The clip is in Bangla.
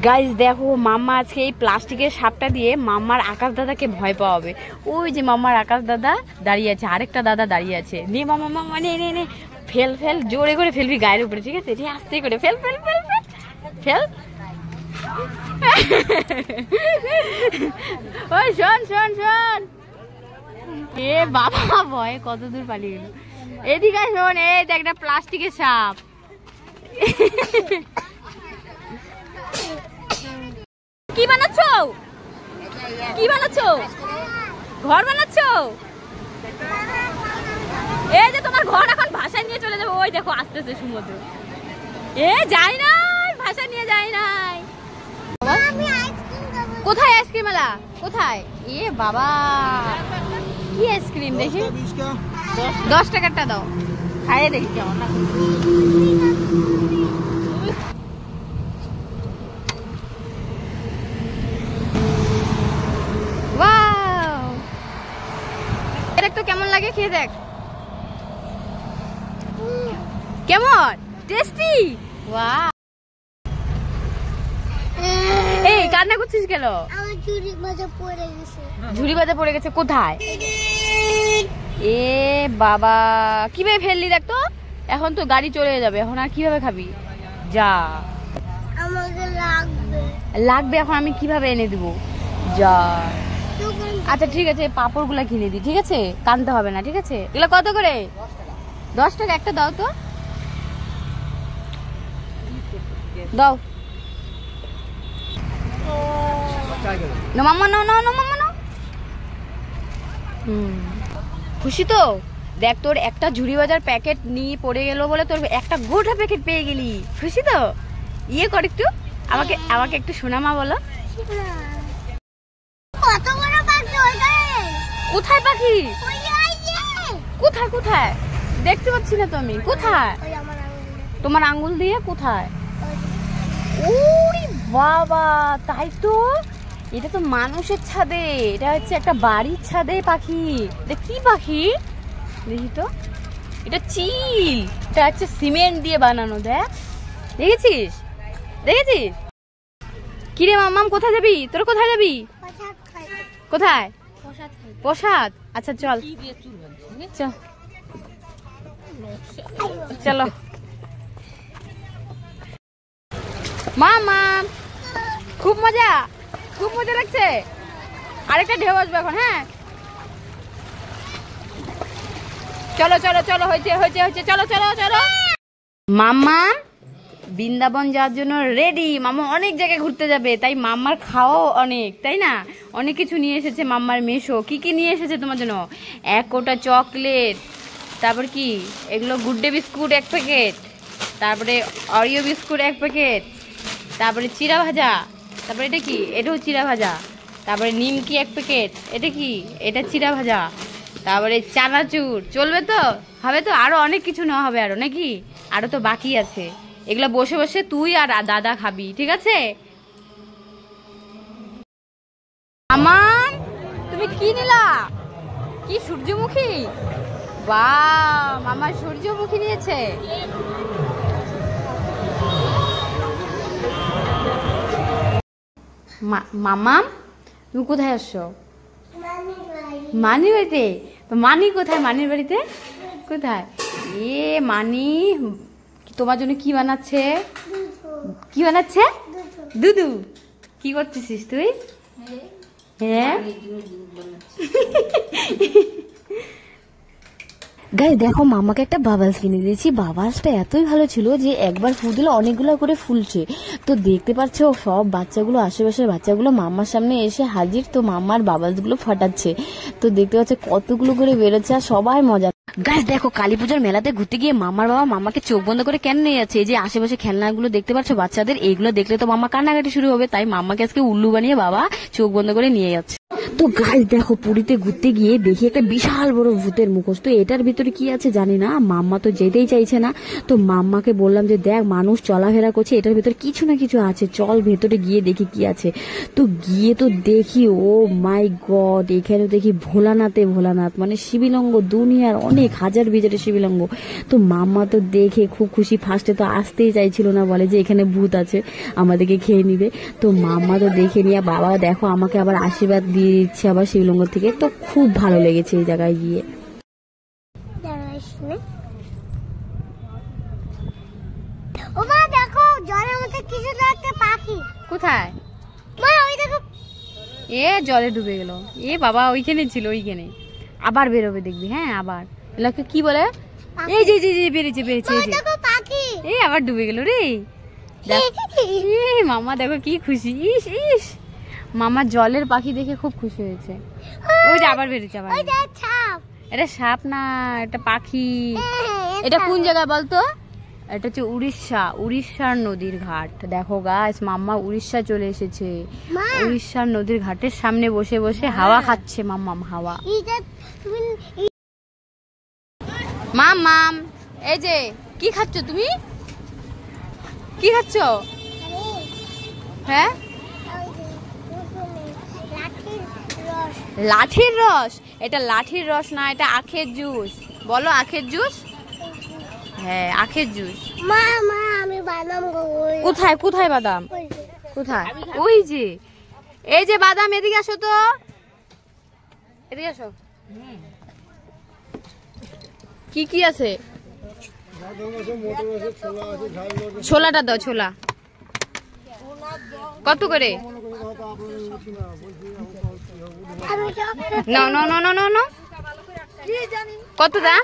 গাইস দেখো মাম্মা আজকে এই প্লাস্টিকের সাপটা দিয়ে মাম্মার আকাশ দাদাকে ভয় পাওয়াবে। ওই যে মাম্মার আকাশ দাদা দাঁড়িয়ে আছে, আরেকটা দাদা দাঁড়িয়ে আছে। নে মাম্মা মাম্মা নে নে নে, ফেল ফেল, জোরে করে ফেলবি গায়ের উপরে, ঠিক আছে? আস্তে করে fail fail fail fail fail. ওই শোন শোন শোন, এ বাবা ভয় কত দূর পালিয়ে গেল। এদিকে শোন, এই দেখ একটা প্লাস্টিকের সাপ। কি বানাচ্ছ? কি বানাচ্ছ? ঘর বানাচ্ছ? এই যে তোমার ঘর এখন ভাষায় নিয়ে চলে যাবো। ওই দেখো আসতেছে সমুদ্র। এ যাই নাই, ভাষা নিয়ে যাই নাই। কোথায় আইসক্রিম মেলা? কোথায়? এ বাবা কি আইসক্রিম দেখি, 10 টাকারটা দাও, খাইয়ে দেখি কেমন। কেমন লাগে খেয়ে দেখ, কেমন টেস্টি। ওয়াও, এই কান্না করছিস কেন? আমার ঝুড়ি বাজা পড়ে গেছে। ঝুড়ি বাজা পড়ে গেছে কোথায়? এ বাবা কিভাবে ফেললি দেখ তো, এখন তো গাড়ি চলে যাবে, এখন আর কিভাবে খাবি? যা, আমাকে লাগবে লাগবে, এখন আমি কিভাবে এনে দিব? যা, আচ্ছা ঠিক আছে, পাপড় গুলা কিনে দি, ঠিক আছে? কানতে হবে না, ঠিক আছে? এগুলো কত করে? 10 টাকা একটা দাও তো, দাও। না মাম্মা, না না না মাম্মা না। খুশি তো? দেখ তোর একটা ঝুড়ি বাজার প্যাকেট নিয়ে পড়ে গেল বলে তোর একটা গোটা প্যাকেট পেয়ে গেলি। খুশি তো? ইয়ে কর একটু, আমাকে আমাকে একটু শোনা মা বলো। কোথায় পাখি? কোথায় কোথায় দেখতে পাচ্ছি না তো আমি। কোথায়? তোমার আঙ্গুল দিয়ে কোথায়? ওরে বাবা, তাই তো, এটা তো মানুষের ছাদে, এটা হচ্ছে একটা বাড়ির ছাদে পাখি। দেখ কি পাখি দেখি তো, এটা চিল, এটা হচ্ছে সিমেন্ট দিয়ে বানানো। দেখ, দেখেছিস? দেখেছিস? কিরে মাম্মাম কোথায় যাবি? তোর কোথায় যাবি? কোথায়? প্রসাদ। আচ্ছা চল চল, চলো মামা। খুব মজা, খুব মজা লাগছে। আরেকটা ঢেউ আসবে এখন। হ্যাঁ চলো চলো চলো, হয়েছে হয়েছে হয়েছে, চলো চলো চলো। মাম্মা বৃন্দাবন যাওয়ার জন্য রেডি। মাম্মা অনেক জায়গায় ঘুরতে যাবে, তাই মাম্মার খাওয়াও অনেক, তাই না? অনেক কিছু নিয়ে এসেছে মাম্মার মেশো। কি কি নিয়ে এসেছে তোমার জন্য? 1 কোটা চকলেট, তারপর কি এগুলো গুড ডে বিস্কুট 1 প্যাকেট, তারপরে অরিও বিস্কুট 1 প্যাকেট, তারপরে চিড়া ভাজা, তারপরে এটা কি? এটাও চিড়া ভাজা, তারপরে নিমকি 1 প্যাকেট, এটা কি? এটা চিড়া ভাজা, তারপরে চানাচুর। চলবে তো? হবে তো? আরো অনেক কিছু নেওয়া হবে আরো, নাকি? আরো তো বাকি আছে। এগুলা বসে বসে তুই আর দাদা খাবি, ঠিক আছে? আমার তুমি কি নিলা? কি সূর্যমুখী? বাহ, মামা সূর্যমুখী নিয়েছে। মামা তুমি কোথায় আসছো? মানির বাড়িতে। মানি কোথায়? মানির বাড়িতে কোথায়? এ মানি তোমার জন্য কি বানাচ্ছে? কি বানাচ্ছে? দুধু। কি করতেছিস তুই? হ্যাঁ গাইস দেখো, মামাকে একটা বাবালস কিনে দিয়েছি। বাবালসটা এতই ভালো ছিল যে একবার ফু দিলে অনেকগুলো করে ফুলছে। তো দেখতে পাচ্ছ সব বাচ্চাগুলো, আশেপাশের বাচ্চাগুলো মামার সামনে এসে হাজির। তো মামার বাবালস গুলো ফাটাচ্ছে। তো দেখতে পাচ্ছ কতগুলো করে বেরোচ্ছে, আর সবাই মজা। গাইস দেখো, কালী পুজোর মেলাতে ঘুরতে গিয়ে মামার বাবা মামাকে চোখ বন্ধ করে কেন নিয়ে যাচ্ছে? এই যে আশেপাশে খেলনাগুলো দেখতে পাচ্ছ বাচ্চাদের, এইগুলো দেখলে তো মামা কান্নাকাটি শুরু হবে। তাই মামাকে আজকে উল্লু বানিয়ে বাবা চোখ বন্ধ করে নিয়ে যাচ্ছে। তো গাইস দেখো, পুরীতে ঘুরতে গিয়ে দেখি একটা বিশাল বড় ভূতের মুখোশ। তো এটার ভিতরে কি আছে জানি না, মাম্মা তো যেতেই চাইছে না। তো মাম্মাকে বললাম যে দেখ, মানুষ চলাফেরা করছে, এটার ভিতরে কিছু না কিছু আছে, চল ভেতরে গিয়ে দেখি কি আছে। তো গিয়ে তো দেখি, ও মাই গড, এখানে দেখি ভোলানাথ মানে শিবলিঙ্গ, দুনিয়ার অনেক হাজার বিজারের শিবলিঙ্গ। তো মাম্মা তো দেখে খুব খুশি, ফার্স্টে তো আসতেই চাইছিল না, বলে যে এখানে ভূত আছে, আমাদেরকে খেয়ে নিবে। তো মাম্মা তো দেখে নিয়ে, বাবা দেখো আমাকে আবার আশীর্বাদ দিয়ে দিচ্ছে আবার শিবলিঙ্গ থেকে। তো খুব ভালো লেগেছে এই জায়গায় গিয়ে। দেখো জলের মধ্যে কিছু একটা পাখি। কোথায়? মা ওই দেখো, এ জলে ডুবে গেল। এ বাবা, ওইখানে ছিল, ওইখানে আবার বেরোবে দেখবি। হ্যাঁ আবার এলাকে কি বলে, এই যে বেরিয়েছে দেখো পাখি। এই আবার ডুবে গেল রে। মামা দেখো কি খুশি, ইস মামা জলের পাখি দেখে খুব খুশি হয়েছে। ওই যে আবার বেরিয়েছে, আবার এটা সাপ না, এটা পাখি। এটা কোন জায়গায় বলতো? এটা হচ্ছে উড়িষ্যার নদীর ঘাট। দেখো গাইস, মাম্মা উড়িষ্যা চলে এসেছে। উড়িষ্যার নদীর ঘাটের সামনে বসে বসে হাওয়া খাচ্ছে মাম্মাম, হাওয়া। মাম্মাম, এই যে কি খাচ্ছ তুমি? কি খাচ্ছ? হ্যাঁ, লাঠির রস। এটা লাঠির রস না, এটা আখের জুস। বলো আখের জুস। হ্যাঁ আখের জুস। মা আমি বাদাম খাবো। কোথায় বাদাম? কোথায়? ওই যে, এই যে বাদাম। এদিকে আসো তো, এদিকে আসো। কি আছে? ছোলাটা দাও, ছোলা কত করে? না কত দাম?